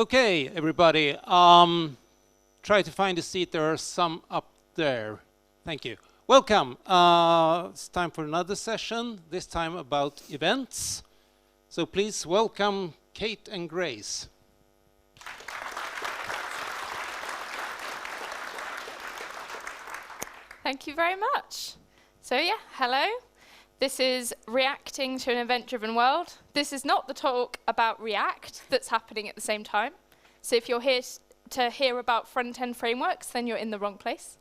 Okay, everybody, try to find a seat. There are some up there. Thank you. Welcome. It's time for another session, this time about events. So please welcome Kate and Grace. Thank you very much. So yeah, hello. This is Reacting to an Event-Driven World. This is not the talk about React that's happening at the same time. So if you're here to hear about front-end frameworks, then you're in the wrong place.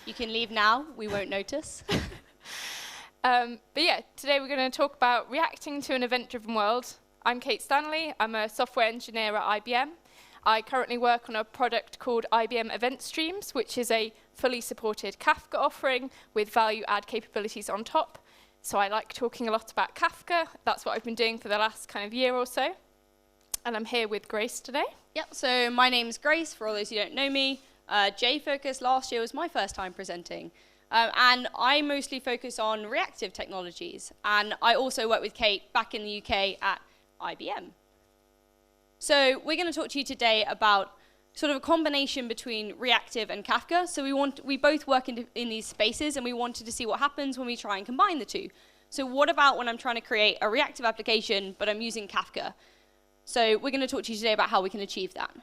You can leave now, we won't notice. But yeah, today we're going to talk about reacting to an event-driven world. I'm Kate Stanley. I'm a software engineer at IBM. I currently work on a product called IBM Event Streams, which is a fully supported Kafka offering with value-add capabilities on top. So I like talking a lot about Kafka. That's what I've been doing for the last kind of year or so. And I'm here with Grace today. Yep, so my name's Grace, for all those who don't know me. Jfokus last year was my first time presenting. And I mostly focus on reactive technologies. And I also work with Kate back in the UK at IBM. So we're going to talk to you today about sort of a combination between reactive and Kafka. So we both work in these spaces, and we wanted to see what happens when we try and combine the two. So what about when I'm trying to create a reactive application, but I'm using Kafka? So we're going to talk to you today about how we can achieve that.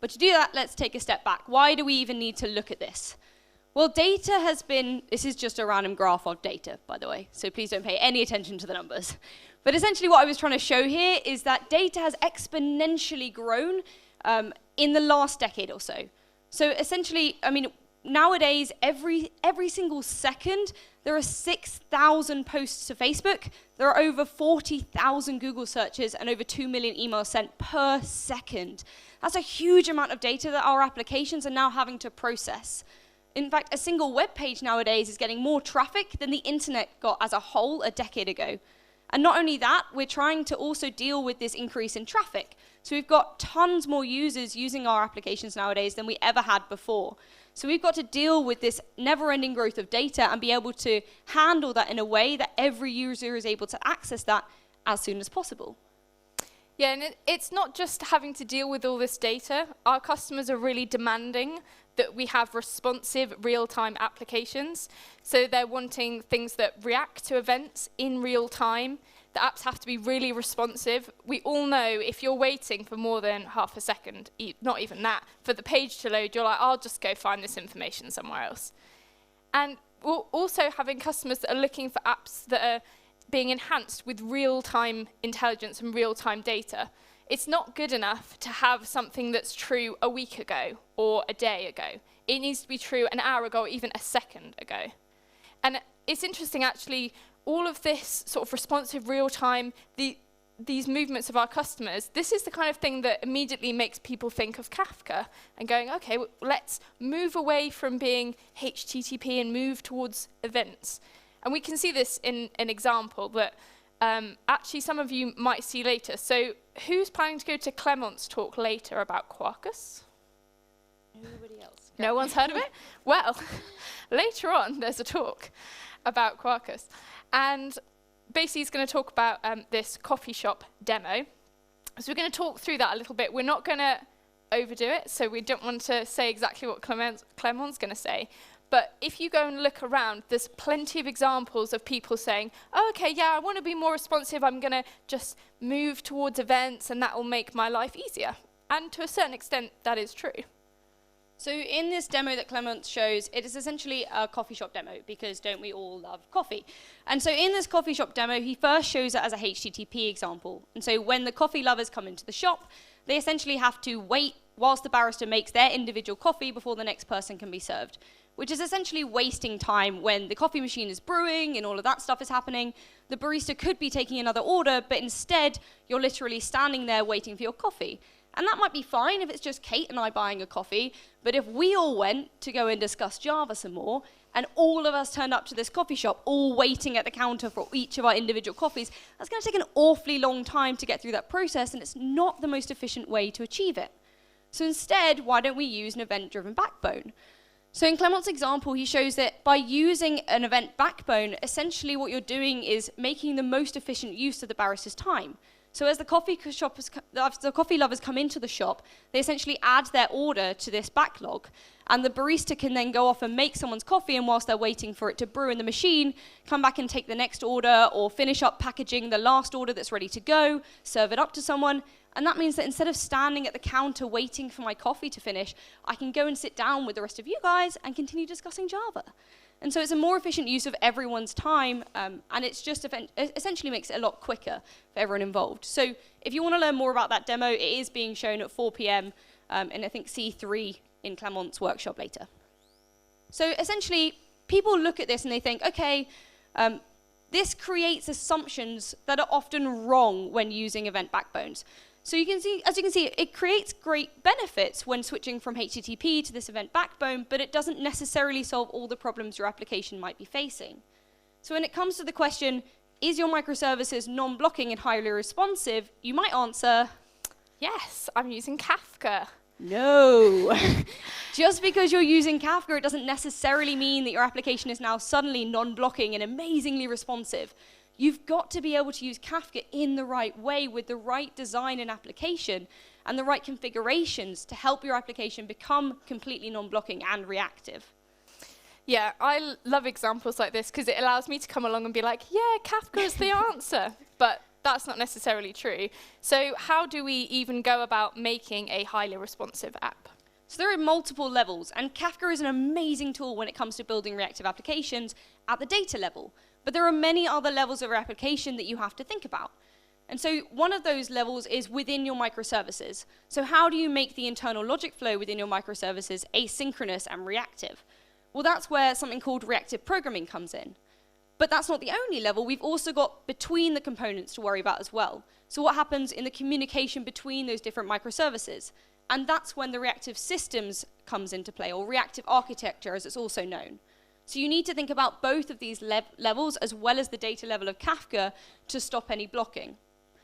But to do that, let's take a step back. Why do we even need to look at this? Well, data has been, this is just a random graph of data, by the way, so please don't pay any attention to the numbers. But essentially what I was trying to show here is that data has exponentially grown in the last decade or so. So essentially, I mean, nowadays, every single second, there are 6,000 posts to Facebook, there are over 40,000 Google searches, and over 2 million emails sent per second. That's a huge amount of data that our applications are now having to process. In fact, a single web page nowadays is getting more traffic than the internet got as a whole a decade ago. And not only that, we're trying to also deal with this increase in traffic. So we've got tons more users using our applications nowadays than we ever had before. So we've got to deal with this never-ending growth of data and be able to handle that in a way that every user is able to access that as soon as possible. Yeah, and it's not just having to deal with all this data. Our customers are really demanding that we have responsive, real-time applications. So they're wanting things that react to events in real time. The apps have to be really responsive. We all know if you're waiting for more than half a second, not even that, for the page to load, you're like, I'll just go find this information somewhere else. And we're also having customers that are looking for apps that are being enhanced with real-time intelligence and real-time data. It's not good enough to have something that's true a week ago or a day ago. It needs to be true an hour ago or even a second ago. And it's interesting, actually, all of this sort of responsive real-time, these movements of our customers, this is the kind of thing that immediately makes people think of Kafka and going, okay, well, let's move away from being HTTP and move towards events. And we can see this in an example that actually some of you might see later. So who's planning to go to Clement's talk later about Jfokus? Nobody else. No one's heard of it? Well, later on there's a talk about Jfokus. And basically he's going to talk about this coffee shop demo. So we're going to talk through that a little bit. We're not going to overdo it, so we don't want to say exactly what Clement's going to say. But if you go and look around, there's plenty of examples of people saying, oh, okay, yeah, I want to be more responsive. I'm going to just move towards events, and that will make my life easier. And to a certain extent, that is true. So in this demo that Clement shows, it is essentially a coffee shop demo, because don't we all love coffee? And so in this coffee shop demo, he first shows it as a HTTP example. And so when the coffee lovers come into the shop, they essentially have to wait whilst the barista makes their individual coffee before the next person can be served, which is essentially wasting time when the coffee machine is brewing and all of that stuff is happening. The barista could be taking another order, but instead, you're literally standing there waiting for your coffee. And that might be fine if it's just Kate and I buying a coffee, but if we all went to go and discuss Java some more, and all of us turned up to this coffee shop, all waiting at the counter for each of our individual coffees, that's going to take an awfully long time to get through that process, and it's not the most efficient way to achieve it. So instead, why don't we use an event-driven backbone? So in Clement's example, he shows that by using an event backbone, essentially what you're doing is making the most efficient use of the barista's time. So as the coffee lovers come into the shop, they essentially add their order to this backlog. And the barista can then go off and make someone's coffee, and whilst they're waiting for it to brew in the machine, come back and take the next order or finish up packaging the last order that's ready to go, serve it up to someone. And that means that instead of standing at the counter waiting for my coffee to finish, I can go and sit down with the rest of you guys and continue discussing Java. And so it's a more efficient use of everyone's time, and it's just essentially makes it a lot quicker for everyone involved. So if you want to learn more about that demo, it is being shown at 4 p.m. In I think C3 in Clamont's workshop later. So essentially, people look at this and they think, okay, this creates assumptions that are often wrong when using event backbones. So you can see, as you can see, it creates great benefits when switching from HTTP to this event backbone, but it doesn't necessarily solve all the problems your application might be facing. So when it comes to the question, is your microservices non-blocking and highly responsive, you might answer, yes, I'm using Kafka. No. Just because you're using Kafka, it doesn't necessarily mean that your application is now suddenly non-blocking and amazingly responsive. You've got to be able to use Kafka in the right way with the right design and application and the right configurations to help your application become completely non-blocking and reactive. Yeah, I love examples like this because it allows me to come along and be like, yeah, Kafka is the answer. But that's not necessarily true. So how do we even go about making a highly responsive app? So there are multiple levels, and Kafka is an amazing tool when it comes to building reactive applications at the data level. But there are many other levels of your application that you have to think about. And so one of those levels is within your microservices. So how do you make the internal logic flow within your microservices asynchronous and reactive? Well, that's where something called reactive programming comes in. But that's not the only level. We've also got between the components to worry about as well. So what happens in the communication between those different microservices? And that's when the reactive systems comes into play, or reactive architecture as it's also known. So you need to think about both of these levels as well as the data level of Kafka to stop any blocking.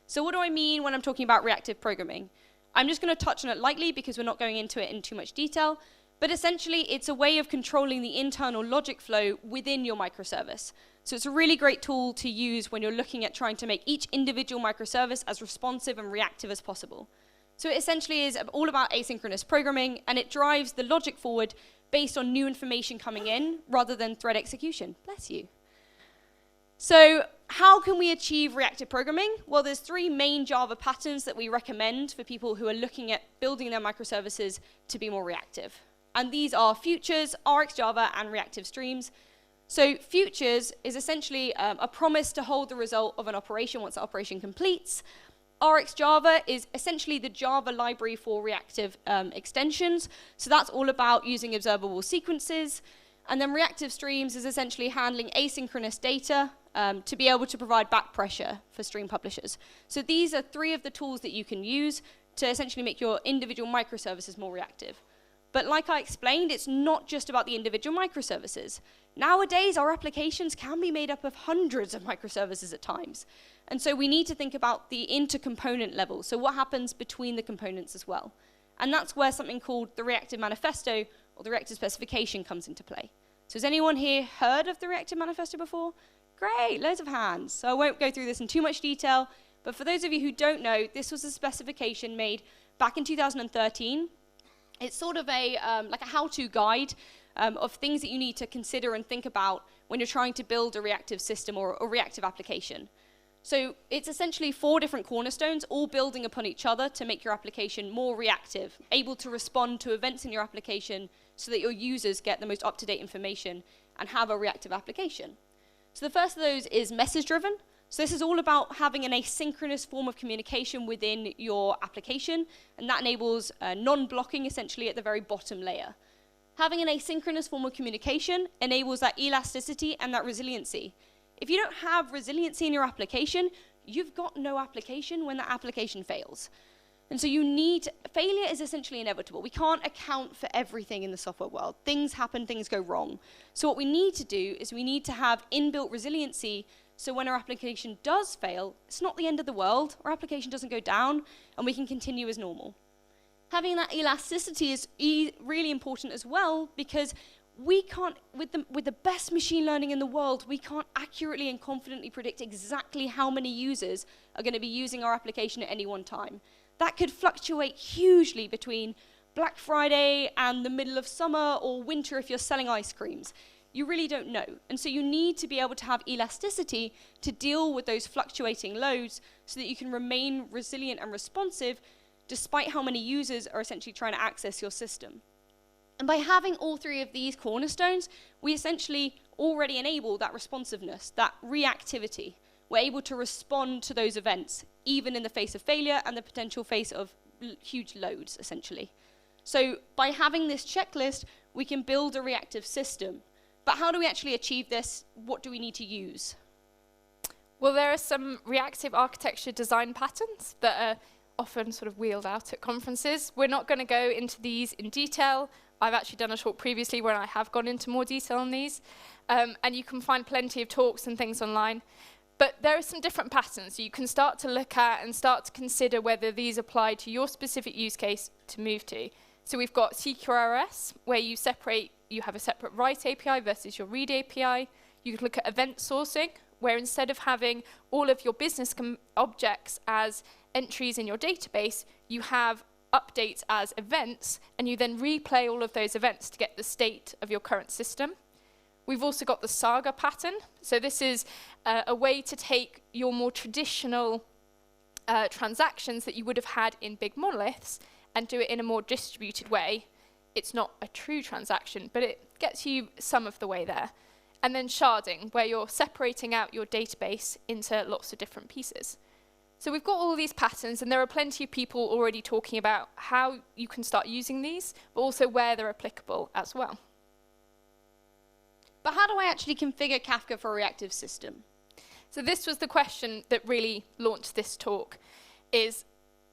So what do I mean when I'm talking about reactive programming? I'm just going to touch on it lightly because we're not going into it in too much detail. But essentially, it's a way of controlling the internal logic flow within your microservice. So it's a really great tool to use when you're looking at trying to make each individual microservice as responsive and reactive as possible. So it essentially is all about asynchronous programming, and it drives the logic forward based on new information coming in rather than thread execution. Bless you. So how can we achieve reactive programming? Well, there's 3 main Java patterns that we recommend for people who are looking at building their microservices to be more reactive. And these are futures, RxJava, and reactive streams. So futures is essentially a promise to hold the result of an operation once the operation completes. RxJava is essentially the Java library for reactive extensions. So that's all about using observable sequences. And then reactive streams is essentially handling asynchronous data to be able to provide back pressure for stream publishers. So these are 3 of the tools that you can use to essentially make your individual microservices more reactive. But like I explained, it's not just about the individual microservices. Nowadays, our applications can be made up of hundreds of microservices at times. And so we need to think about the intercomponent level, so what happens between the components as well. And that's where something called the Reactive Manifesto or the Reactive Specification comes into play. So has anyone here heard of the Reactive Manifesto before? Great, loads of hands. So I won't go through this in too much detail, but for those of you who don't know, this was a specification made back in 2013. It's sort of like a how-to guide of things that you need to consider and think about when you're trying to build a reactive system or a reactive application. So it's essentially 4 different cornerstones, all building upon each other to make your application more reactive, able to respond to events in your application so that your users get the most up-to-date information and have a reactive application. So the first of those is message-driven. So this is all about having an asynchronous form of communication within your application, and that enables non-blocking essentially at the very bottom layer. Having an asynchronous form of communication enables that elasticity and that resiliency. If you don't have resiliency in your application, you've got no application when that application fails. And so failure is essentially inevitable. We can't account for everything in the software world. Things happen, things go wrong. So what we need to do is we need to have inbuilt resiliency so when our application does fail, it's not the end of the world, our application doesn't go down, and we can continue as normal. Having that elasticity is really important as well, because we can't, with the best machine learning in the world, we can't accurately and confidently predict exactly how many users are going to be using our application at any one time. That could fluctuate hugely between Black Friday and the middle of summer or winter if you're selling ice creams. You really don't know. And so you need to be able to have elasticity to deal with those fluctuating loads so that you can remain resilient and responsive despite how many users are essentially trying to access your system. And by having all three of these cornerstones, we essentially already enable that responsiveness, that reactivity. We're able to respond to those events, even in the face of failure and the potential face of huge loads, essentially. So by having this checklist, we can build a reactive system. But how do we actually achieve this? What do we need to use? Well, there are some reactive architecture design patterns that are often sort of wheeled out at conferences. We're not going to go into these in detail. I've actually done a talk previously where I have gone into more detail on these. And you can find plenty of talks and things online. But there are some different patterns you can start to look at and start to consider whether these apply to your specific use case to move to. So we've got CQRS, where you have a separate write API versus your read API. You could look at event sourcing, where instead of having all of your business objects as entries in your database, you have updates as events, and you then replay all of those events to get the state of your current system. We've also got the Saga pattern. So this is a way to take your more traditional transactions that you would have had in big monoliths and do it in a more distributed way. It's not a true transaction, but it gets you some of the way there. And then sharding, where you're separating out your database into lots of different pieces. So we've got all these patterns, and there are plenty of people already talking about how you can start using these, but also where they're applicable as well. But how do I actually configure Kafka for a reactive system? So this was the question that really launched this talk, is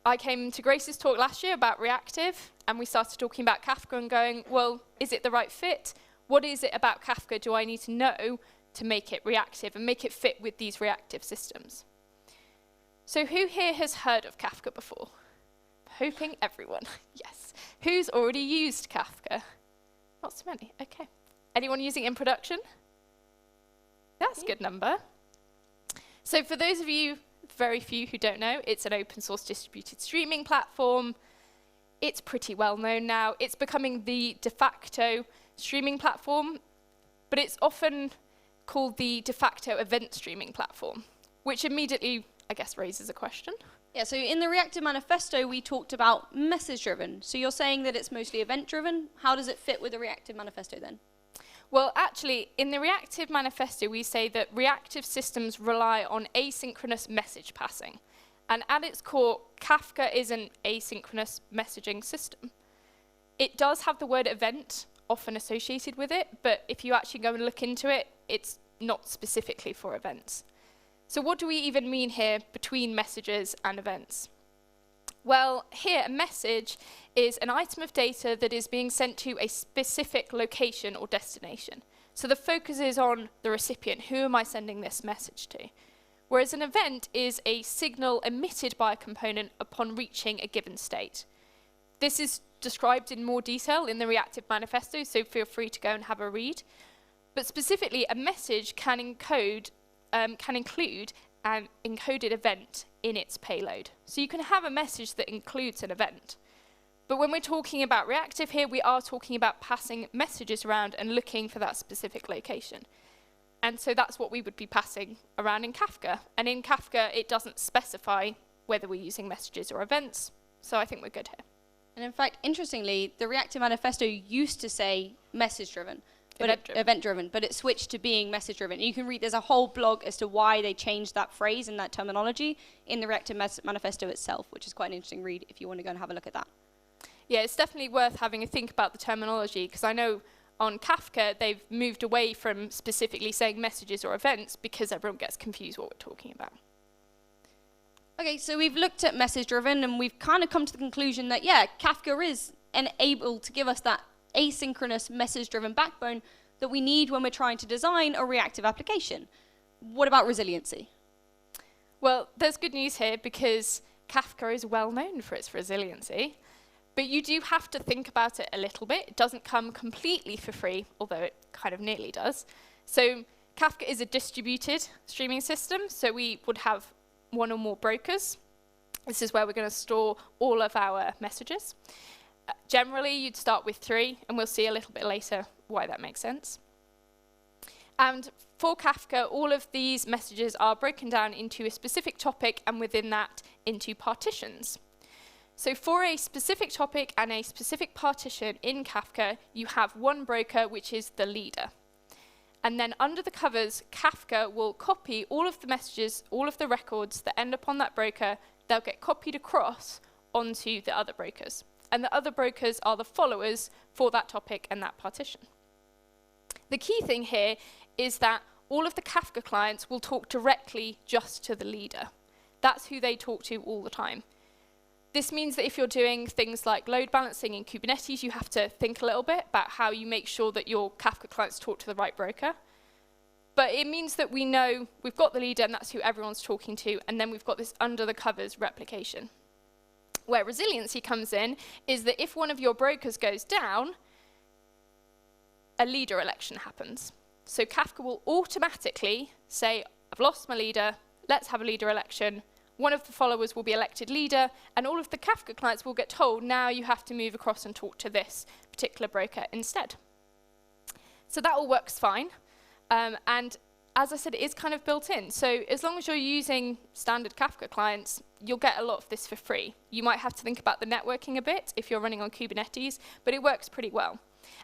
I came to Grace's talk last year about reactive, and we started talking about Kafka and going, well, is it the right fit? What is it about Kafka do I need to know to make it reactive and make it fit with these reactive systems? So who here has heard of Kafka before? Hoping everyone, yes. Who's already used Kafka? Not so many, okay. Anyone using it in production? That's a good number. So for those of you, very few who don't know, it's an open source distributed streaming platform. It's pretty well known now. It's becoming the de facto streaming platform, but it's often called the de facto event streaming platform, which immediately, I guess, raises a question. Yeah, so in the Reactive Manifesto, we talked about message-driven. So you're saying that it's mostly event-driven. How does it fit with the Reactive Manifesto then? Well, actually, in the Reactive Manifesto, we say that reactive systems rely on asynchronous message passing. And at its core, Kafka is an asynchronous messaging system. It does have the word event often associated with it, but if you actually go and look into it, it's not specifically for events. So what do we even mean here between messages and events? Well, here a message is an item of data that is being sent to a specific location or destination. So the focus is on the recipient. Who am I sending this message to? Whereas an event is a signal emitted by a component upon reaching a given state. This is described in more detail in the Reactive Manifesto, so feel free to go and have a read. But specifically, a message can include an encoded event in its payload. So you can have a message that includes an event. But when we're talking about reactive here, we are talking about passing messages around and looking for that specific location. And so that's what we would be passing around in Kafka. And in Kafka, it doesn't specify whether we're using messages or events. So I think we're good here. And in fact, interestingly, the Reactive Manifesto used to say message-driven. Event-driven, but it switched to being message-driven. You can read, there's a whole blog as to why they changed that phrase and that terminology in the Reactive Manifesto itself, which is quite an interesting read if you want to go and have a look at that. Yeah, it's definitely worth having a think about the terminology, because I know on Kafka, they've moved away from specifically saying messages or events because everyone gets confused what we're talking about. Okay, so we've looked at message-driven, and we've kind of come to the conclusion that, yeah, Kafka is able to give us that asynchronous message-driven backbone that we need when we're trying to design a reactive application. What about resiliency? Well, there's good news here because Kafka is well known for its resiliency. But you do have to think about it a little bit. It doesn't come completely for free, although it kind of nearly does. So Kafka is a distributed streaming system, so we would have one or more brokers. This is where we're going to store all of our messages. Generally, you'd start with 3, and we'll see a little bit later why that makes sense. And for Kafka, all of these messages are broken down into a specific topic, and within that, into partitions. So for a specific topic and a specific partition in Kafka, you have one broker, which is the leader. And then under the covers, Kafka will copy all of the messages, all of the records that end up on that broker. They'll get copied across onto the other brokers. And the other brokers are the followers for that topic and that partition. The key thing here is that all of the Kafka clients will talk directly just to the leader. That's who they talk to all the time. This means that if you're doing things like load balancing in Kubernetes, you have to think a little bit about how you make sure that your Kafka clients talk to the right broker. But it means that we know we've got the leader and that's who everyone's talking to, and then we've got this under the covers replication. Where resiliency comes in is that if one of your brokers goes down, a leader election happens. So Kafka will automatically say, I've lost my leader, let's have a leader election. One of the followers will be elected leader, and all of the Kafka clients will get told, now you have to move across and talk to this particular broker instead. So that all works fine. And as I said, it is kind of built in. So as long as you're using standard Kafka clients, you'll get a lot of this for free. You might have to think about the networking a bit if you're running on Kubernetes, but it works pretty well.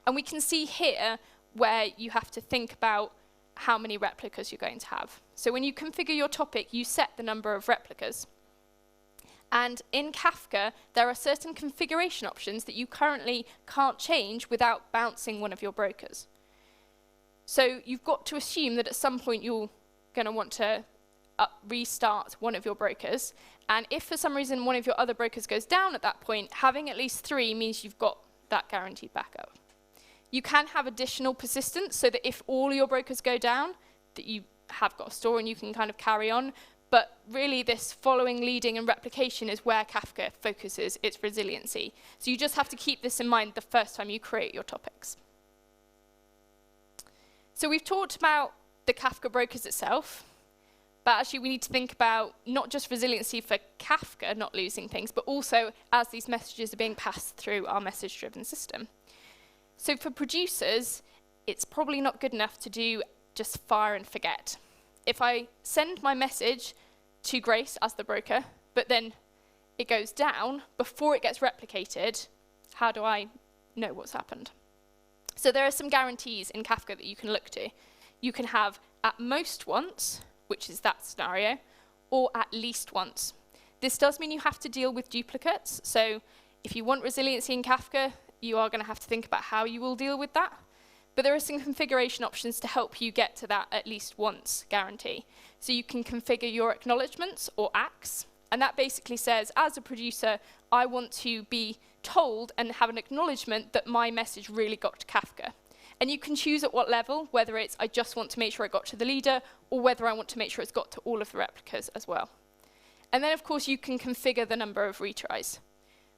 And we can see here where you have to think about how many replicas you're going to have. So when you configure your topic, you set the number of replicas. And in Kafka, there are certain configuration options that you currently can't change without bouncing one of your brokers. So you've got to assume that at some point you're going to want to restart one of your brokers. And if for some reason one of your other brokers goes down at that point, having at least 3 means you've got that guaranteed backup. You can have additional persistence so that if all your brokers go down, that you have got a store and you can kind of carry on. But really this following, leading, and replication is where Kafka focuses its resiliency. So you just have to keep this in mind the first time you create your topics. So we've talked about the Kafka brokers itself, but actually we need to think about not just resiliency for Kafka not losing things, but also as these messages are being passed through our message-driven system. So for producers, it's probably not good enough to do just fire and forget. If I send my message to Grace as the broker, but then it goes down before it gets replicated, how do I know what's happened? So there are some guarantees in Kafka that you can look to. You can have at most once, which is that scenario, or at least once. This does mean you have to deal with duplicates. So if you want resiliency in Kafka, you are going to have to think about how you will deal with that. But there are some configuration options to help you get to that at least once guarantee. So you can configure your acknowledgements or ACKs. And that basically says, as a producer, I want to be told and have an acknowledgement that my message really got to Kafka. And you can choose at what level, whether it's I just want to make sure it got to the leader, or whether I want to make sure it's got to all of the replicas as well. And then, of course, you can configure the number of retries.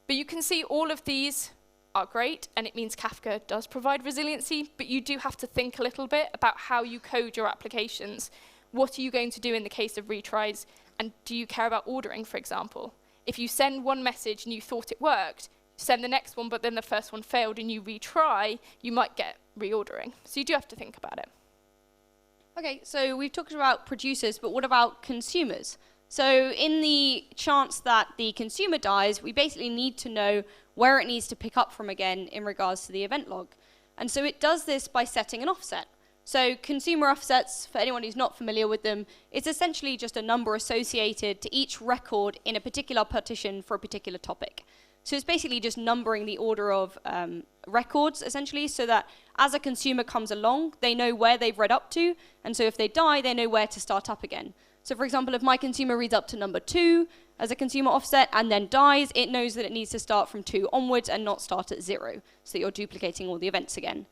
But you can see all of these are great, and it means Kafka does provide resiliency, but you do have to think a little bit about how you code your applications. What are you going to do in the case of retries, and do you care about ordering, for example? If you send one message and you thought it worked, send the next one, but then the first one failed and you retry, you might get reordering. So you do have to think about it. Okay, so we've talked about producers, but what about consumers? So in the chance that the consumer dies, we basically need to know where it needs to pick up from again in regards to the event log. And so it does this by setting an offset. So consumer offsets, for anyone who's not familiar with them, it's essentially just a number associated to each record in a particular partition for a particular topic. So it's basically just numbering the order of records, essentially, so that as a consumer comes along, they know where they've read up to, and so if they die, they know where to start up again. So for example, if my consumer reads up to number 2 as a consumer offset and then dies, it knows that it needs to start from 2 onwards and not start at 0, so you're duplicating all the events again.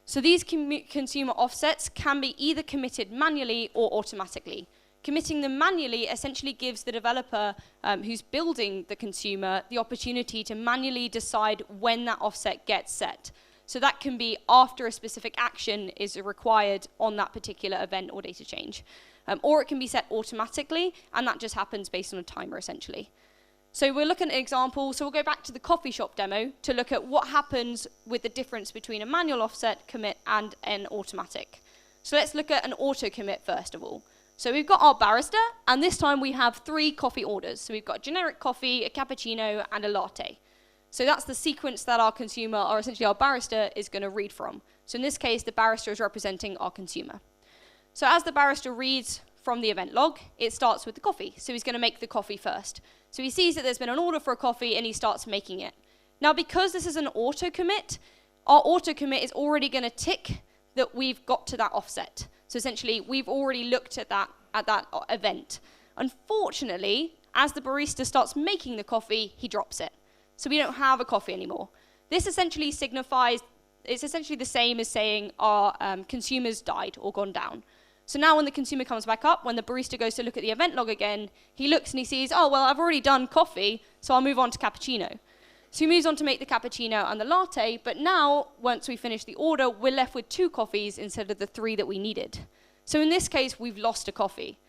So these consumer offsets can be either committed manually or automatically. committing them manually essentially gives the developer who's building the consumer the opportunity to manually decide when that offset gets set. So that can be after a specific action is required on that particular event or data change. Or it can be set automatically, and that just happens based on a timer, essentially. So we'll look at an example. So we'll go back to the coffee shop demo to look at what happens with the difference between a manual offset commit and an automatic. So let's look at an auto commit first of all. So we've got our barista, and this time we have 3 coffee orders. So we've got a generic coffee, a cappuccino, and a latte. So that's the sequence that our consumer, or essentially our barista, is going to read from. So in this case, the barista is representing our consumer. So as the barista reads from the event log, it starts with the coffee. So he's going to make the coffee first. So he sees that there's been an order for a coffee, and he starts making it. Now, because this is an auto commit, our auto commit is already going to tick that we've got to that offset. So essentially, we've already looked at that event. Unfortunately, as the barista starts making the coffee, he drops it. So we don't have a coffee anymore. This essentially signifies, it's essentially the same as saying our consumers died or gone down. So now when the consumer comes back up, when the barista goes to look at the event log again, he looks and he sees, oh, well, I've already done coffee, so I'll move on to cappuccino. So he moves on to make the cappuccino and the latte, but now, once we finish the order, we're left with 2 coffees instead of the 3 that we needed. So in this case, we've lost a coffee.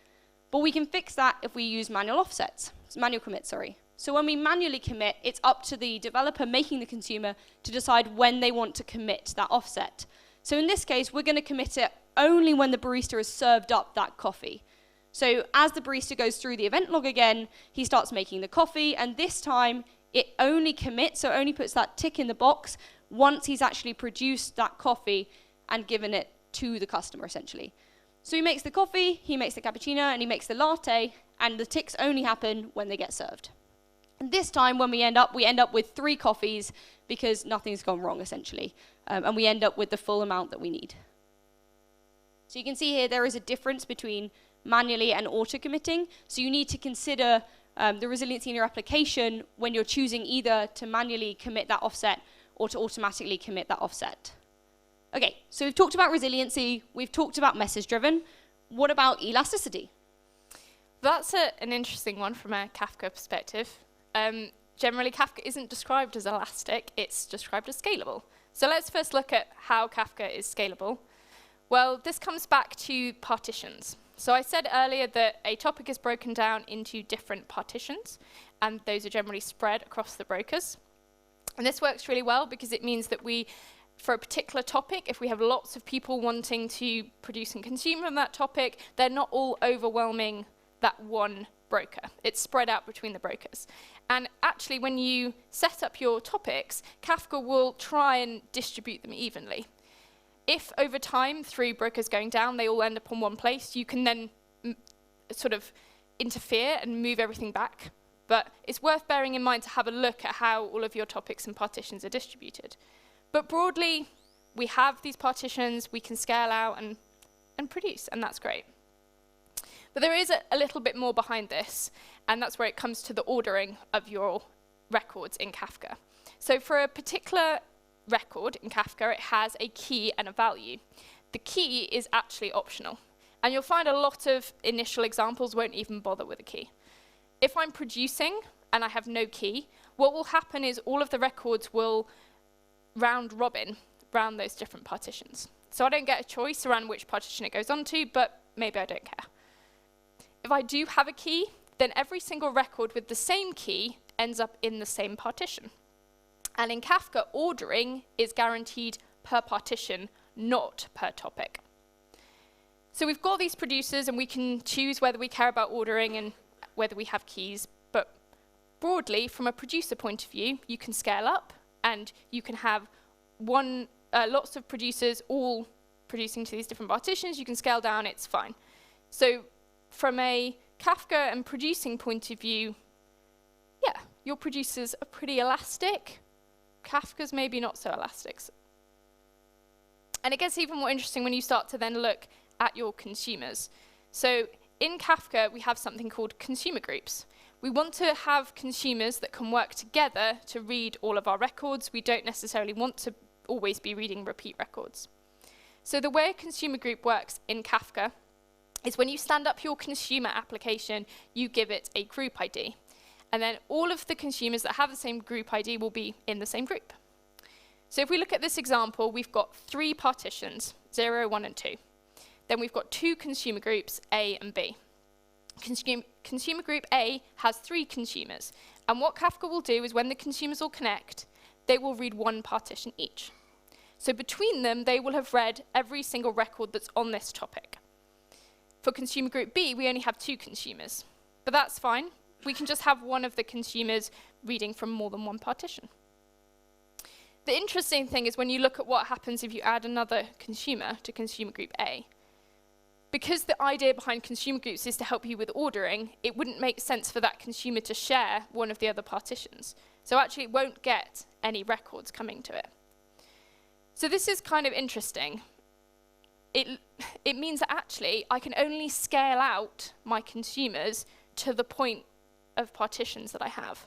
But we can fix that if we use manual offsets, manual commits, sorry. So when we manually commit, it's up to the developer making the consumer to decide when they want to commit that offset. So in this case, we're going to commit it only when the barista has served up that coffee. So as the barista goes through the event log again, he starts making the coffee, and this time it only commits, so it only puts that tick in the box once he's actually produced that coffee and given it to the customer, essentially. So he makes the coffee, he makes the cappuccino, and he makes the latte, and the ticks only happen when they get served. And this time, when we end up with 3 coffees because nothing's gone wrong, essentially. And we end up with the full amount that we need. So you can see here there is a difference between manually and auto-committing. So you need to consider the resiliency in your application when you're choosing either to manually commit that offset or to automatically commit that offset. Okay, so we've talked about resiliency. We've talked about message-driven. What about elasticity? That's an interesting one from a Kafka perspective. Generally, Kafka isn't described as elastic, it's described as scalable. So let's first look at how Kafka is scalable. Well, this comes back to partitions. So I said earlier that a topic is broken down into different partitions, and those are generally spread across the brokers. And this works really well because it means that for a particular topic, if we have lots of people wanting to produce and consume from that topic, they're not all overwhelming that one broker. It's spread out between the brokers. And actually, when you set up your topics, Kafka will try and distribute them evenly. If over time, through brokers going down, they all end up on one place, you can then sort of interfere and move everything back. But it's worth bearing in mind to have a look at how all of your topics and partitions are distributed. But broadly, we have these partitions, we can scale out and produce, and that's great. But there is a little bit more behind this, and that's where it comes to the ordering of your records in Kafka. So for a particular record in Kafka, it has a key and a value. The key is actually optional, and you'll find a lot of initial examples won't even bother with a key. If I'm producing and I have no key, what will happen is all of the records will round robin around those different partitions. So I don't get a choice around which partition it goes onto, but maybe I don't care. If I do have a key, then every single record with the same key ends up in the same partition. And in Kafka, ordering is guaranteed per partition, not per topic. So we've got these producers, and we can choose whether we care about ordering and whether we have keys. But broadly, from a producer point of view, you can scale up, and you can have lots of producers all producing to these different partitions. You can scale down, it's fine. So from a Kafka and producing point of view, yeah, your producers are pretty elastic. Kafka's maybe not so elastic. And it gets even more interesting when you start to then look at your consumers. So in Kafka, we have something called consumer groups. We want to have consumers that can work together to read all of our records. We don't necessarily want to always be reading repeat records. So the way a consumer group works in Kafka is when you stand up your consumer application, you give it a group ID. And then all of the consumers that have the same group ID will be in the same group. So if we look at this example, we've got 3 partitions, 0, 1, and 2. Then we've got 2 consumer groups, A and B. Consumer group A has 3 consumers. And what Kafka will do is when the consumers all connect, they will read 1 partition each. So between them, they will have read every single record that's on this topic. For consumer group B, we only have 2 consumers. But that's fine. We can just have one of the consumers reading from more than 1 partition. The interesting thing is when you look at what happens if you add another consumer to consumer group A, because the idea behind consumer groups is to help you with ordering, it wouldn't make sense for that consumer to share one of the other partitions. So actually it won't get any records coming to it. So this is kind of interesting. It means that actually I can only scale out my consumers to the point of partitions that I have.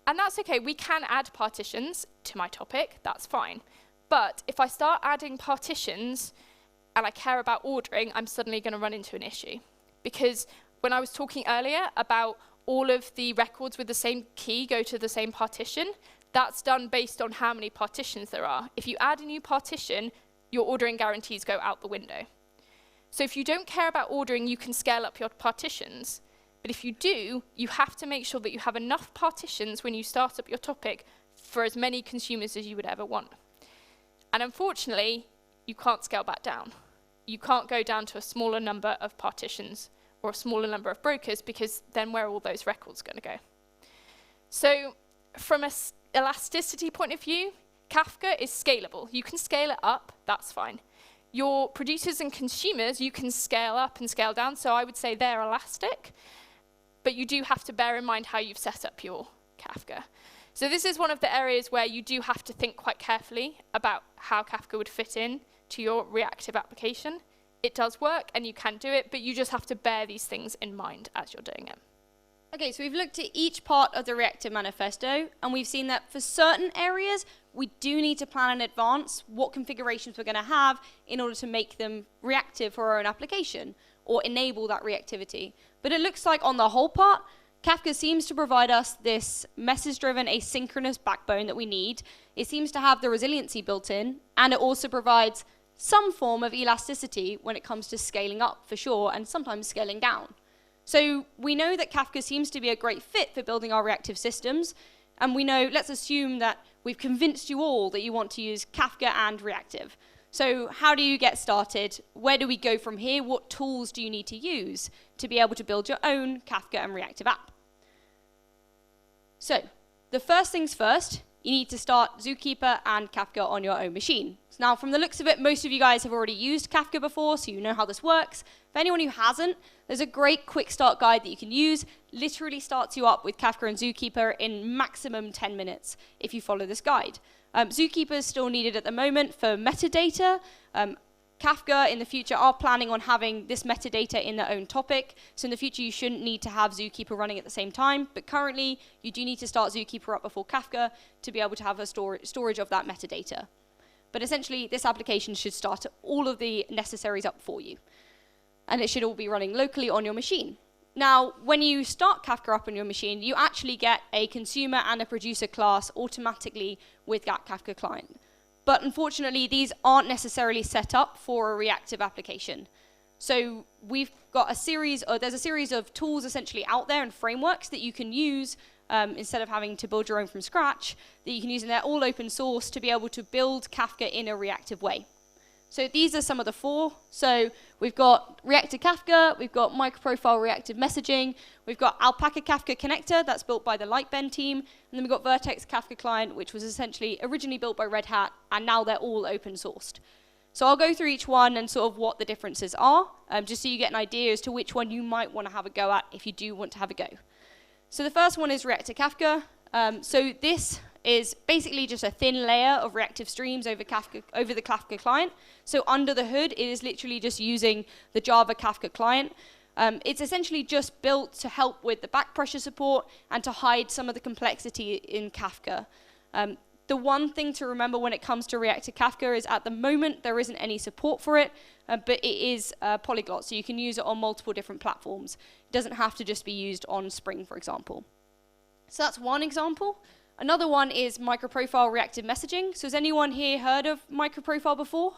And that's okay, we can add partitions to my topic, that's fine. But if I start adding partitions and I care about ordering, I'm suddenly going to run into an issue. Because when I was talking earlier about all of the records with the same key go to the same partition, that's done based on how many partitions there are. If you add a new partition, your ordering guarantees go out the window. So if you don't care about ordering, you can scale up your partitions. But if you do, you have to make sure that you have enough partitions when you start up your topic for as many consumers as you would ever want. And unfortunately, you can't scale back down. You can't go down to a smaller number of partitions or a smaller number of brokers, because then where are all those records going to go? So from an elasticity point of view, Kafka is scalable. You can scale it up, that's fine. Your producers and consumers, you can scale up and scale down, so I would say they're elastic. But you do have to bear in mind how you've set up your Kafka. So this is one of the areas where you do have to think quite carefully about how Kafka would fit in to your reactive application. It does work and you can do it, but you just have to bear these things in mind as you're doing it. Okay, so we've looked at each part of the Reactive Manifesto, and we've seen that for certain areas, we do need to plan in advance what configurations we're going to have in order to make them reactive for our own application, or enable that reactivity. But it looks like on the whole part, Kafka seems to provide us this message-driven asynchronous backbone that we need. It seems to have the resiliency built in, and it also provides some form of elasticity when it comes to scaling up, for sure, and sometimes scaling down. So we know that Kafka seems to be a great fit for building our reactive systems, and we know, let's assume that we've convinced you all that you want to use Kafka and reactive. So how do you get started? Where do we go from here? What tools do you need to use to be able to build your own Kafka and reactive app? So the first things first, you need to start Zookeeper and Kafka on your own machine. So now, from the looks of it, most of you guys have already used Kafka before, so you know how this works. For anyone who hasn't, there's a great Quickstart guide that you can use. Literally starts you up with Kafka and Zookeeper in maximum 10 minutes if you follow this guide. Zookeeper is still needed at the moment for metadata. Kafka in the future are planning on having this metadata in their own topic. So in the future, you shouldn't need to have Zookeeper running at the same time. But currently, you do need to start Zookeeper up before Kafka to be able to have a storage of that metadata. But essentially, this application should start all of the necessaries up for you. And it should all be running locally on your machine. Now, when you start Kafka up on your machine, you actually get a consumer and a producer class automatically with that Kafka client. But unfortunately, these aren't necessarily set up for a reactive application. So we've got there's a series of tools essentially out there and frameworks that you can use instead of having to build your own from scratch, that you can use, and they're all open source to be able to build Kafka in a reactive way. So these are some of the 4. So we've got Reactor Kafka, we've got MicroProfile reactive messaging, we've got Alpakka Kafka connector that's built by the Lightbend team, and then we've got Vertex Kafka client, which was essentially originally built by Red Hat, and now they're all open sourced. So I'll go through each one and sort of what the differences are, just so you get an idea as to which one you might want to have a go at if you do want to have a go. So the first one is Reactor Kafka. So this is basically just a thin layer of reactive streams over the Kafka client. So under the hood, it is literally just using the Java Kafka client. It's essentially just built to help with the back pressure support and to hide some of the complexity in Kafka. The one thing to remember when it comes to Reactive Kafka is at the moment there isn't any support for it, but it is polyglot, so you can use it on multiple different platforms. It doesn't have to just be used on Spring, for example. So that's one example. Another one is MicroProfile reactive messaging. So has anyone here heard of MicroProfile before?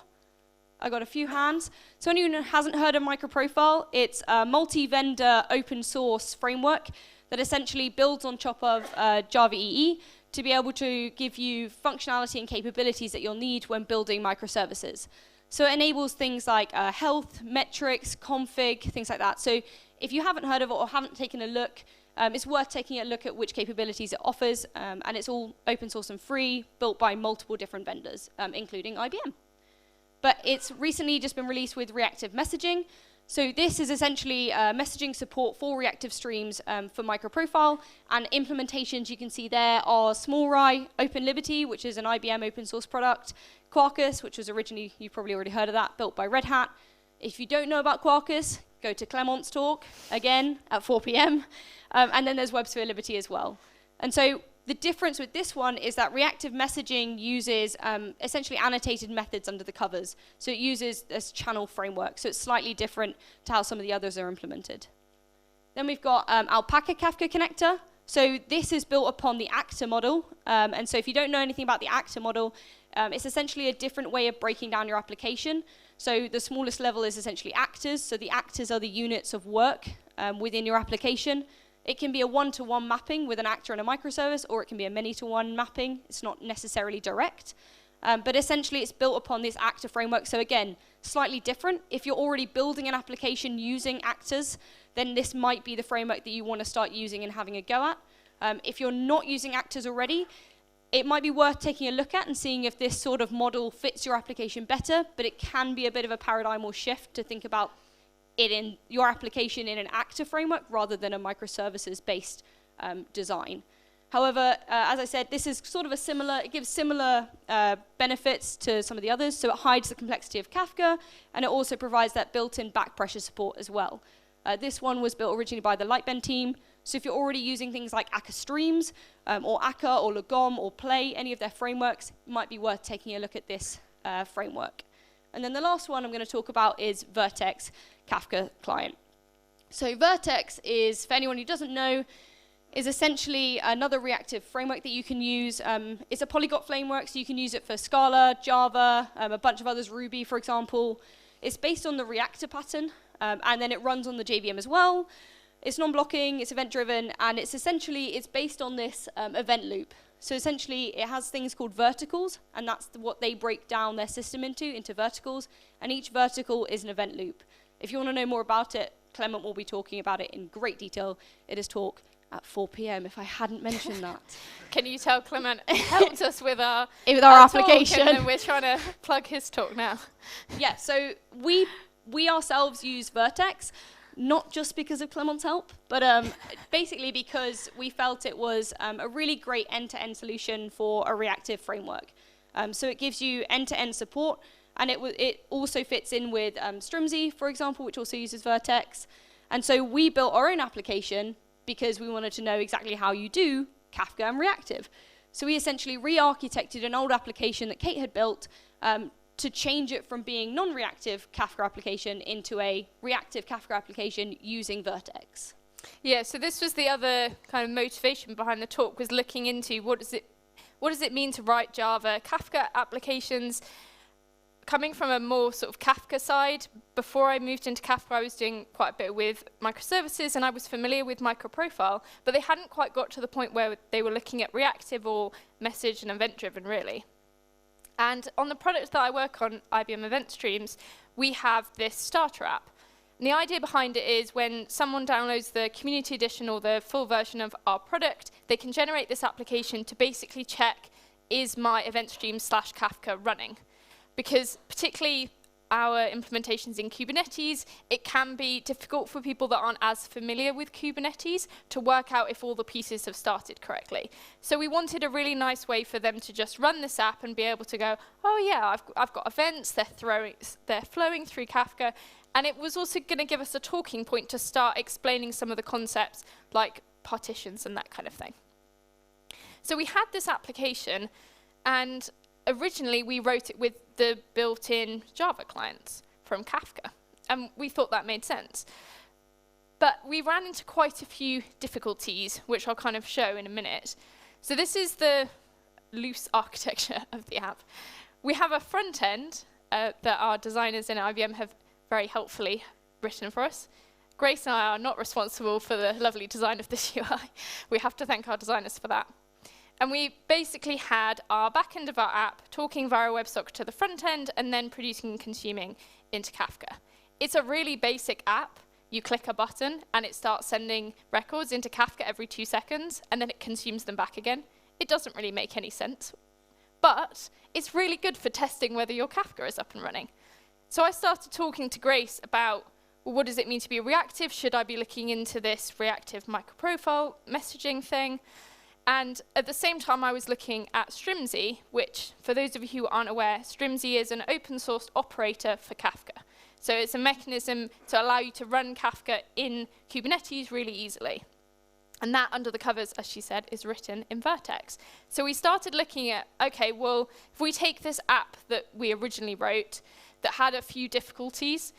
I got a few hands. So anyone who hasn't heard of MicroProfile, it's a multi-vendor open source framework that essentially builds on top of Java EE to be able to give you functionality and capabilities that you'll need when building microservices. So it enables things like health, metrics, config, things like that. So if you haven't heard of it or haven't taken a look, it's worth taking a look at which capabilities it offers, and it's all open source and free, built by multiple different vendors, including IBM. But it's recently just been released with reactive messaging. So this is essentially messaging support for reactive streams for MicroProfile, and implementations you can see there are SmallRye, OpenLiberty, which is an IBM open source product, Quarkus, which was originally, you've probably already heard of that, built by Red Hat. If you don't know about Quarkus, go to Clement's talk, again, at 4 p.m. And then there's WebSphere as well. And so the difference with this one is that reactive messaging uses essentially annotated methods under the covers. So it uses this channel framework. So it's slightly different to how some of the others are implemented. Then we've got Alpakka Kafka connector. So this is built upon the actor model. And so if you don't know anything about the actor model, it's essentially a different way of breaking down your application. So the smallest level is essentially actors. So the actors are the units of work within your application. It can be a one-to-one mapping with an actor and a microservice, or it can be a many-to-one mapping. It's not necessarily direct. But essentially, it's built upon this actor framework. So again, slightly different. If you're already building an application using actors, then this might be the framework that you want to start using and having a go at. If you're not using actors already, it might be worth taking a look at and seeing if this sort of model fits your application better, but it can be a bit of a paradigm or shift to think about it in your application in an actor framework rather than a microservices-based design. However, as I said, this is sort of it gives similar benefits to some of the others, so it hides the complexity of Kafka, and it also provides that built-in back pressure support as well. This one was built originally by the Lightbend team, so if you're already using things like Akka Streams, or Akka, or Lagom, or Play, any of their frameworks, it might be worth taking a look at this framework. And then the last one I'm going to talk about is Vertex Kafka Client. So Vertex is, for anyone who doesn't know, is essentially another reactive framework that you can use. It's a polyglot framework, so you can use it for Scala, Java, a bunch of others, Ruby, for example. It's based on the Reactor pattern, and then it runs on the JVM as well. It's non-blocking, it's event-driven, and it's based on this event loop. So essentially, it has things called verticals, and that's what they break down their system into verticals, and each vertical is an event loop. If you want to know more about it, Clement will be talking about it in great detail in his talk at 4 p.m. if I hadn't mentioned that. Can you tell Clement helped us with our application? Talk, and we're trying to plug his talk now. Yeah, so we ourselves use Vertex, not just because of Clement's help, but basically because we felt it was a really great end-to-end solution for a reactive framework. So it gives you end-to-end support, and it also fits in with Strumsy, for example, which also uses Vertex. And so we built our own application because we wanted to know exactly how you do Kafka and reactive. So we essentially re-architected an old application that Kate had built to change it from being non-reactive Kafka application into a reactive Kafka application using Vertex. Yeah, so this was the other kind of motivation behind the talk, was looking into what does it mean to write Java Kafka applications. Coming from a more sort of Kafka side, before I moved into Kafka, I was doing quite a bit with microservices, and I was familiar with MicroProfile, but they hadn't quite got to the point where they were looking at reactive or message and event-driven, really. And on the product that I work on, IBM Event Streams, we have this starter app. And the idea behind it is when someone downloads the community edition or the full version of our product, they can generate this application to basically check, is my event stream / Kafka running? Because particularly our implementations in Kubernetes, it can be difficult for people that aren't as familiar with Kubernetes to work out if all the pieces have started correctly. So we wanted a really nice way for them to just run this app and be able to go, oh yeah, I've got events, they're flowing through Kafka. And it was also going to give us a talking point to start explaining some of the concepts like partitions and that kind of thing. So we had this application, And originally, we wrote it with the built-in Java clients from Kafka. And we thought that made sense. But we ran into quite a few difficulties, which I'll kind of show in a minute. So this is the loose architecture of the app. We have a front end that our designers in IBM have very helpfully written for us. Grace and I are not responsible for the lovely design of this UI. We have to thank our designers for that. And we basically had our back end of our app talking via WebSocket to the front end and then producing and consuming into Kafka. It's a really basic app. You click a button and it starts sending records into Kafka every 2 seconds, and then it consumes them back again. It doesn't really make any sense, but it's really good for testing whether your Kafka is up and running. So I started talking to Grace about, well, what does it mean to be reactive? Should I be looking into this reactive MicroProfile messaging thing? And at the same time, I was looking at Strimzy, which, for those of you who aren't aware, Strimzy is an open source operator for Kafka. So it's a mechanism to allow you to run Kafka in Kubernetes really easily. And that, under the covers, as she said, is written in Vertex. So we started looking at, OK, well, if we take this app that we originally wrote that had a few difficulties,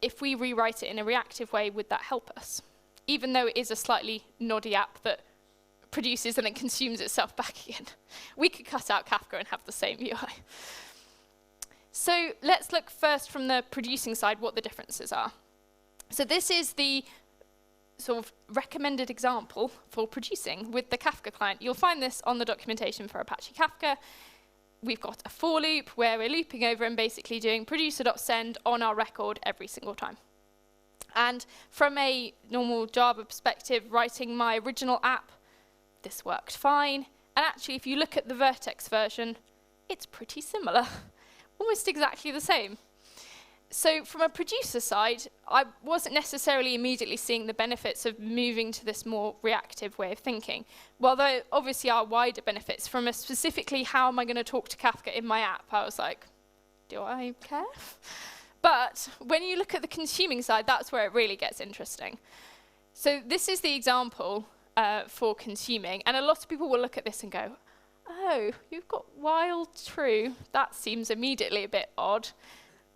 if we rewrite it in a reactive way, would that help us? Even though it is a slightly noddy app that produces and then consumes itself back again. We could cut out Kafka and have the same UI. So let's look first from the producing side what the differences are. So this is the sort of recommended example for producing with the Kafka client. You'll find this on the documentation for Apache Kafka. We've got a for loop where we're looping over and basically doing producer.send on our record every single time. And from a normal Java perspective, writing my original app, this worked fine. And actually, if you look at the Vertex version, it's pretty similar. Almost exactly the same. So from a producer side, I wasn't necessarily immediately seeing the benefits of moving to this more reactive way of thinking. Well, there obviously are wider benefits. From a specifically, how am I going to talk to Kafka in my app? I was like, do I care? But when you look at the consuming side, that's where it really gets interesting. So this is the example for consuming. And a lot of people will look at this and go, oh, you've got while true. That seems immediately a bit odd.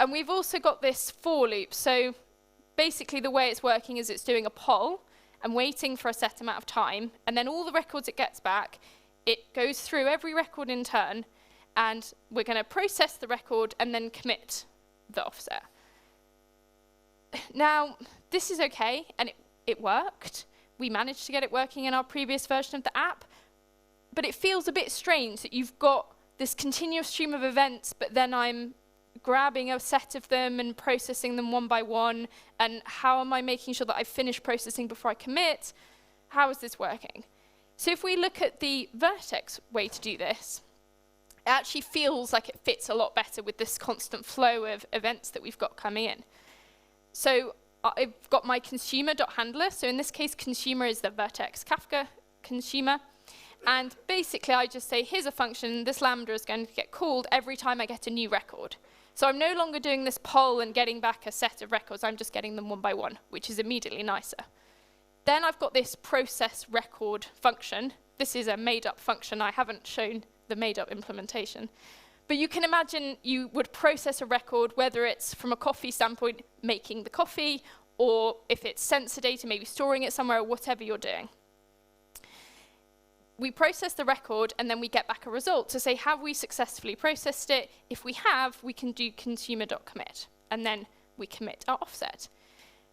And we've also got this for loop. So basically the way it's working is it's doing a poll and waiting for a set amount of time. And then all the records it gets back, it goes through every record in turn. And we're going to process the record and then commit the offset. Now, this is OK, and it worked. We managed to get it working in our previous version of the app. But it feels a bit strange that you've got this continuous stream of events, but then I'm grabbing a set of them and processing them one by one. And how am I making sure that I've finished processing before I commit? How is this working? So if we look at the Vertex way to do this, it actually feels like it fits a lot better with this constant flow of events that we've got coming in. So I've got my consumer.handler. So in this case, consumer is the Vertex Kafka consumer. And basically, I just say, here's a function. This Lambda is going to get called every time I get a new record. So I'm no longer doing this poll and getting back a set of records. I'm just getting them one by one, which is immediately nicer. Then I've got this process record function. This is a made-up function. I haven't shown the made-up implementation. But you can imagine you would process a record, whether it's from a coffee standpoint, making the coffee, or if it's sensor data, maybe storing it somewhere, or whatever you're doing. We process the record, and then we get back a result to say, have we successfully processed it? If we have, we can do consumer.commit, and then we commit our offset.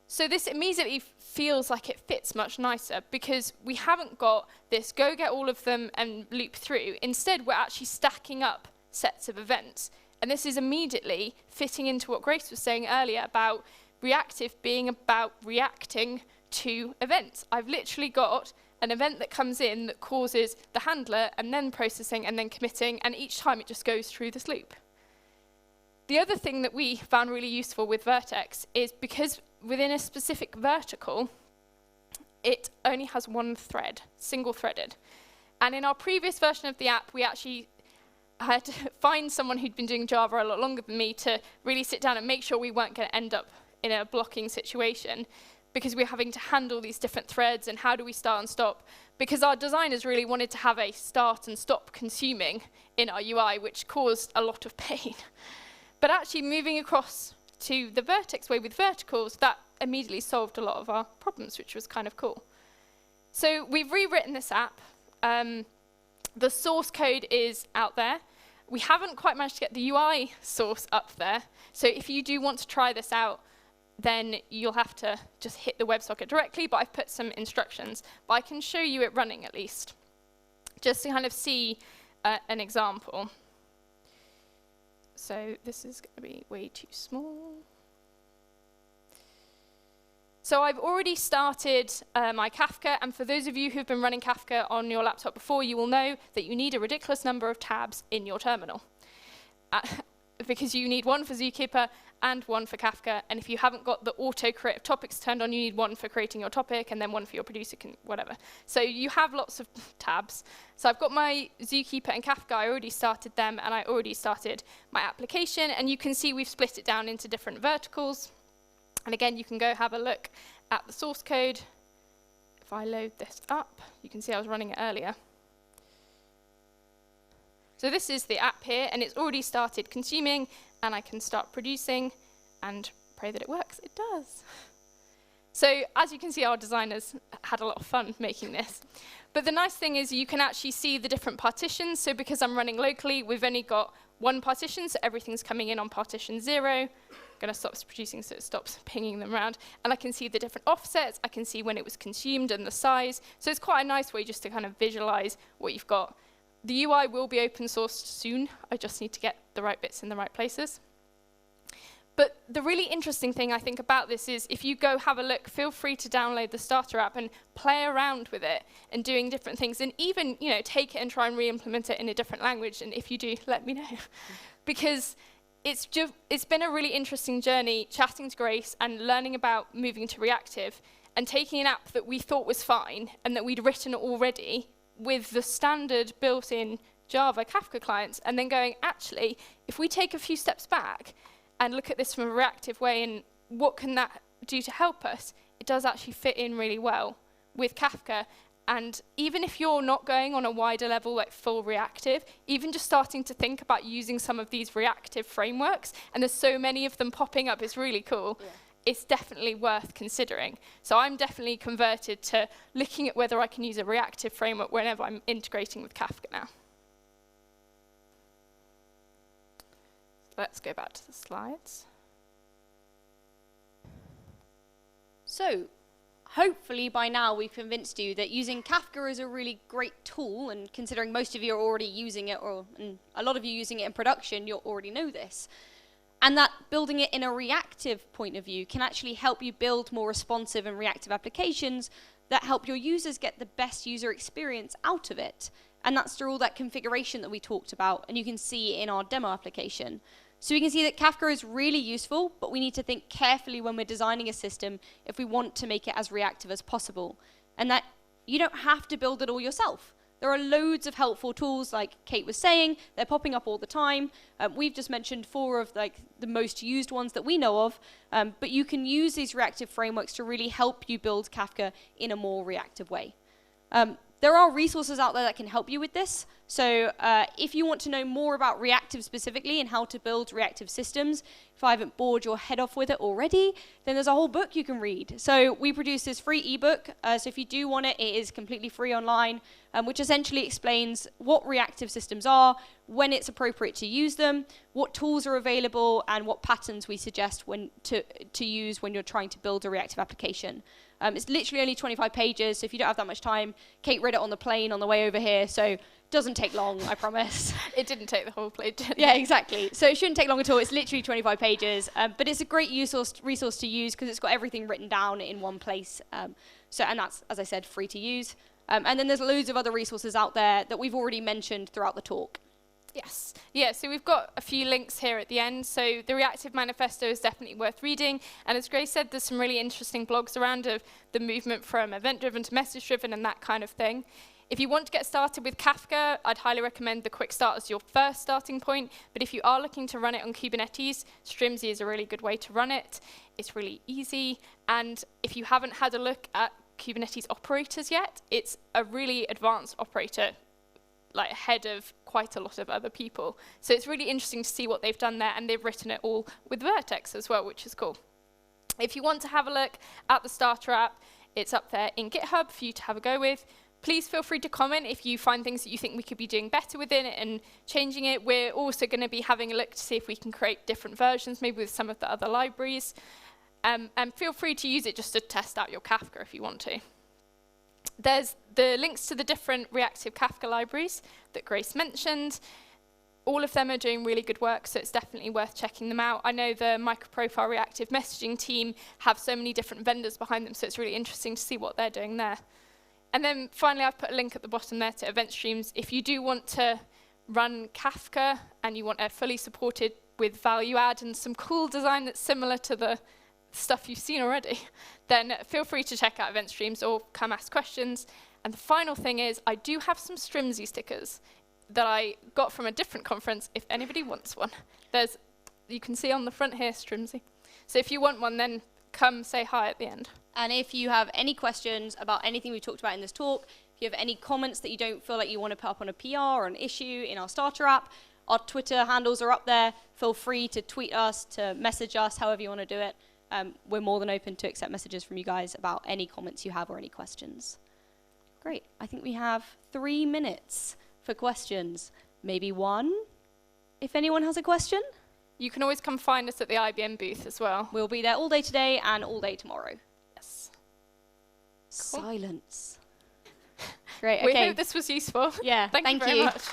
So this immediately feels like it fits much nicer, because we haven't got this go get all of them and loop through. Instead, we're actually stacking up sets of events. And this is immediately fitting into what Grace was saying earlier about reactive being about reacting to events. I've literally got an event that comes in that causes the handler and then processing and then committing, and each time it just goes through this loop. The other thing that we found really useful with Vertex is because within a specific vertical, it only has one thread, single-threaded. And in our previous version of the app, we actually had to find someone who'd been doing Java a lot longer than me to really sit down and make sure we weren't going to end up in a blocking situation. because we're having to handle these different threads and how do we start and stop, because our designers really wanted to have a start and stop consuming in our UI, which caused a lot of pain. But actually moving across to the vertex way with verticals, that immediately solved a lot of our problems, which was kind of cool. So we've rewritten this app. The source code is out there. We haven't quite managed to get the UI source up there. So if you do want to try this out, then you'll have to just hit the WebSocket directly, but I've put some instructions. But I can show you it running at least, just to kind of see an example. So this is going to be way too small. So I've already started my Kafka, and for those of you who've been running Kafka on your laptop before, you will know that you need a ridiculous number of tabs in your terminal. Because you need one for Zookeeper and one for Kafka, and if you haven't got the auto-create of topics turned on, you need one for creating your topic, and then one for your producer, whatever. So you have lots of tabs. So I've got my Zookeeper and Kafka, I already started them, and I already started my application, and you can see we've split it down into different verticals. And again, you can go have a look at the source code. If I load this up, you can see I was running it earlier. So this is the app here, and it's already started consuming, and I can start producing and pray that it works. It does. So as you can see, our designers had a lot of fun making this. But the nice thing is you can actually see the different partitions. So because I'm running locally, we've only got one partition, so everything's coming in on partition 0. Going to stop producing so it stops pinging them around. And I can see the different offsets. I can see when it was consumed and the size. So it's quite a nice way just to kind of visualize what you've got. The UI will be open sourced soon. I just need to get the right bits in the right places. But the really interesting thing I think about this is if you go have a look, feel free to download the starter app and play around with it and doing different things, and even take it and try and re-implement it in a different language. And if you do, let me know. Because it's been a really interesting journey chatting to Grace and learning about moving to reactive and taking an app that we thought was fine and that we'd written already with the standard built-in Java Kafka clients, and then going, actually, if we take a few steps back and look at this from a reactive way and what can that do to help us, it does actually fit in really well with Kafka. And even if you're not going on a wider level, like full reactive, even just starting to think about using some of these reactive frameworks, and there's so many of them popping up, it's really cool. Yeah. It's definitely worth considering. So I'm definitely converted to looking at whether I can use a reactive framework whenever I'm integrating with Kafka now. Let's go back to the slides. So, hopefully by now we've convinced you that using Kafka is a really great tool, and considering most of you are already using it, and a lot of you using it in production, you already know this. And that building it in a reactive point of view can actually help you build more responsive and reactive applications that help your users get the best user experience out of it. And that's through all that configuration that we talked about, and you can see in our demo application. So we can see that Kafka is really useful, but we need to think carefully when we're designing a system if we want to make it as reactive as possible. And that you don't have to build it all yourself. There are loads of helpful tools, like Kate was saying. They're popping up all the time. We've just mentioned 4 of the most used ones that we know of. But you can use these reactive frameworks to really help you build Kafka in a more reactive way. There are resources out there that can help you with this. So if you want to know more about reactive specifically and how to build reactive systems, if I haven't bored your head off with it already, then there's a whole book you can read. So we produce this free ebook. So if you do want it, it is completely free online, which essentially explains what reactive systems are, when it's appropriate to use them, what tools are available, and what patterns we suggest to use when you're trying to build a reactive application. It's literally only 25 pages, so if you don't have that much time, Kate read it on the plane on the way over here, so it doesn't take long, I promise. It didn't take the whole plane, did it? Yeah, exactly. So it shouldn't take long at all. It's literally 25 pages, but it's a great resource to use because it's got everything written down in one place. And that's, as I said, free to use. And then there's loads of other resources out there that we've already mentioned throughout the talk. Yes. Yeah, so we've got a few links here at the end. So the Reactive Manifesto is definitely worth reading. And as Grace said, there's some really interesting blogs around of the movement from event-driven to message-driven and that kind of thing. If you want to get started with Kafka, I'd highly recommend the Quickstart as your first starting point. But if you are looking to run it on Kubernetes, Strimzy is a really good way to run it. It's really easy. And if you haven't had a look at Kubernetes operators yet, it's a really advanced operator, like ahead of quite a lot of other people. So it's really interesting to see what they've done there, and they've written it all with Vertex as well, which is cool. If you want to have a look at the starter app, it's up there in GitHub for you to have a go with. Please feel free to comment if you find things that you think we could be doing better within it and changing it. We're also going to be having a look to see if we can create different versions, maybe with some of the other libraries. And feel free to use it just to test out your Kafka if you want to. There's the links to the different reactive Kafka libraries that Grace mentioned. All of them are doing really good work, so it's definitely worth checking them out. I know the MicroProfile reactive messaging team have so many different vendors behind them, so it's really interesting to see what they're doing there. And then finally, I've put a link at the bottom there to event streams. If you do want to run Kafka and you want it fully supported with value add and some cool design that's similar to the stuff you've seen already, then feel free to check out event streams or come ask questions. And the final thing is, I do have some Strimzy stickers that I got from a different conference, if anybody wants one. You can see on the front here, Strimzy. So if you want one, then come say hi at the end. And if you have any questions about anything we talked about in this talk, if you have any comments that you don't feel like you want to put up on a PR or an issue in our starter app, our Twitter handles are up there. Feel free to tweet us, to message us, however you want to do it. We're more than open to accept messages from you guys about any comments you have or any questions. Great. I think we have 3 minutes for questions. Maybe 1, if anyone has a question. You can always come find us at the IBM booth as well. We'll be there all day today and all day tomorrow. Yes. Cool. Silence. Great, We okay. hope this was useful. Yeah, Thank you very much.